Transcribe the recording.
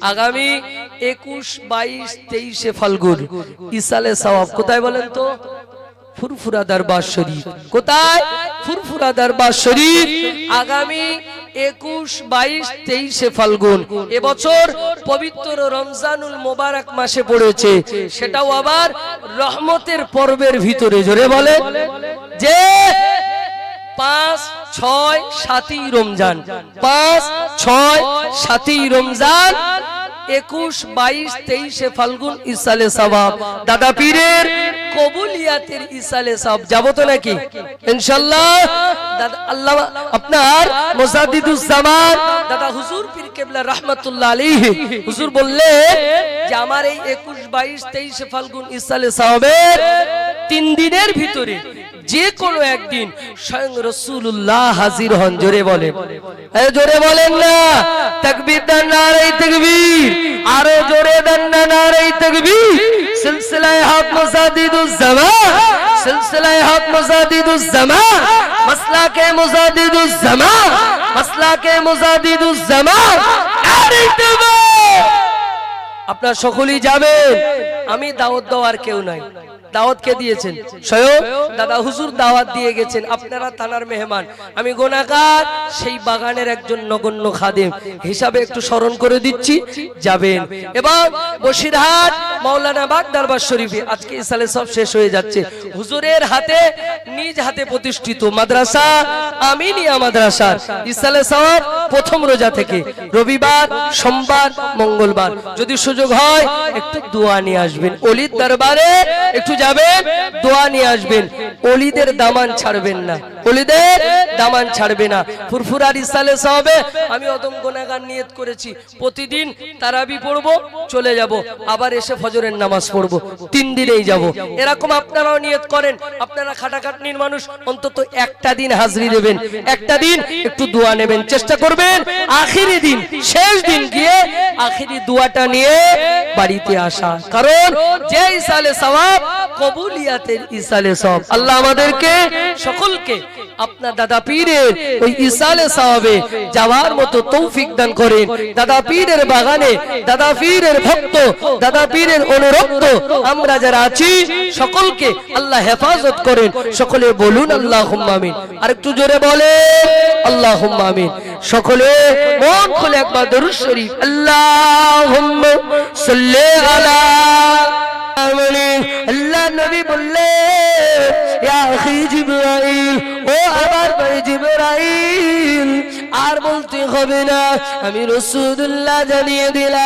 আগামী 21, 22, 23 ফাল্গুন ইসালে সওয়াব কোথায় বলেন তো? ফুরফুরা দরবার শরীফ। কোথায়? ফুরফুরা দরবার শরীফ। আগামী 21, 22, 23 ফাল্গুন এবছর পবিত্র রমজানুল মোবারক মাসে পড়েছে, সেটাও আবার রহমতের পর্বের ভিতরে। জোরে বলে যে 5, 6, 7ই রমজান, 5, 6, 7ই রমজান, 21, 22, 23 ফাল্গুন ইসালে সওয়াব। দাদা পীরের কবুলিয়াতের ইসালে সওয়াব যাবো তো নাকি ইনশাআল্লাহ? দাদা আল্লাহ আপনার মুজাদ্দিদুজ জামান দাদা হুজুর পীর কেবলা রাহমাতুল্লাহ আলাইহি হুজুর বললেন যে আমার এই 21, 22, 23 ফাল্গুন ইসালে সওয়াবের 3 দিনের ভিতরে যে কোনো একদিন স্বয়ং রাসূলুল্লাহ হাজির হন। জোরে বলেন, জোরে বলেন না তাকবীর দেন, নারে তাকবীর, আরো জোরে দেন না নারে তাকবীর। সিলসিলায়ে হক মুজাদ্দিদুজ জামান, সিলসিলায়ে হক মুজাদ্দিদুজ জামান, মাসলাকে মুজাদ্দিদুজ জামান, মাসলাকে মুজাদ্দিদুজ জামান, নারে তাকবীর। আপনারা সকলেই যাবেন, আমি দাওয়াত দেওয়ার কেউ নাই। দাওয়াত কে দিয়েছেন? স্বয়ং দাদা হুজুর দাওয়াত দিয়ে গেছেন। আপনারা থানার মেহমান, আমি গুনাহগার, সেই বাগানের একজন নগণ্য খাদেম হিসাবে একটু স্মরণ করে দিচ্ছি, যাবেন। এবং বসিরহাট মাওলানা বাগ দরবার শরীফে আজকে ইসালে সব শেষ হয়ে যাচ্ছে। হুজুরের হাতে, নিজ হাতে প্রতিষ্ঠিত মাদ্রাসা আমিনিয়া মাদ্রাসার ইসালে সওয়াব প্রথম রোজা থেকে রবিবার, সোমবার, মঙ্গলবার যদি সুযোগ হয় একটু দোয়া নিয়ে আসবেন। ওলির দরবারে একটু যাবেন, দোয়া নিয়ে আসবেন। ওলিদের দামান ছাড়বেন না, ওলিদের দামান ছাড়বে না। ফুরফুরার ইসালে সওয়াবে আমি অদম গুনাহগার নিয়ত করেছি প্রতিদিন তারাবি পড়ব, চলে যাব, আবার এসে ফজরের নামাজ পড়ব, 3 দিনেই যাব। এরকম আপনারাও নিয়ত করেন। আপনারা খাটাখাটনির মানুষ, অন্তত একটা দিন হাজরি দেবেন, একটা দিন একটু দোয়া নেবেন, চেষ্টা করবেন আখিরি দিন, শেষ দিন গিয়ে আখিরি দোয়াটা নিয়ে বাড়িতে আসা। কারণ যে ইসালে সওয়াব কবুলিয়াতের ইসালে সওয়াব। আল্লাহ আমাদেরকে সকলকে আপনার দাদা পীরের ওই ইসালে সওয়াবে যাওয়ার মতো তৌফিক দান করেন। দাদা পীরের বাগানে, দাদা পীরের ভক্ত, দাদা পীরের অনুরক্ত আমরা যারা আছি সকলকে আল্লাহ হেফাজত করেন। সকলে বলুন আল্লাহুম্মা আমিন। আর একটু জোরে বলেন আল্লাহুম্মা আমিন। সকলে মন খুলে একবার দরুদ শরীফ আল্লাহুম্মা সাল্লি আলা আল্লাহ নবী বললেন ইয়া আখি জিবরাইল, ও আমার ভাই জিবরাইল, আর বলতে হবে না, আমি রাসূলুল্লাহ জানিয়ে দিলাম।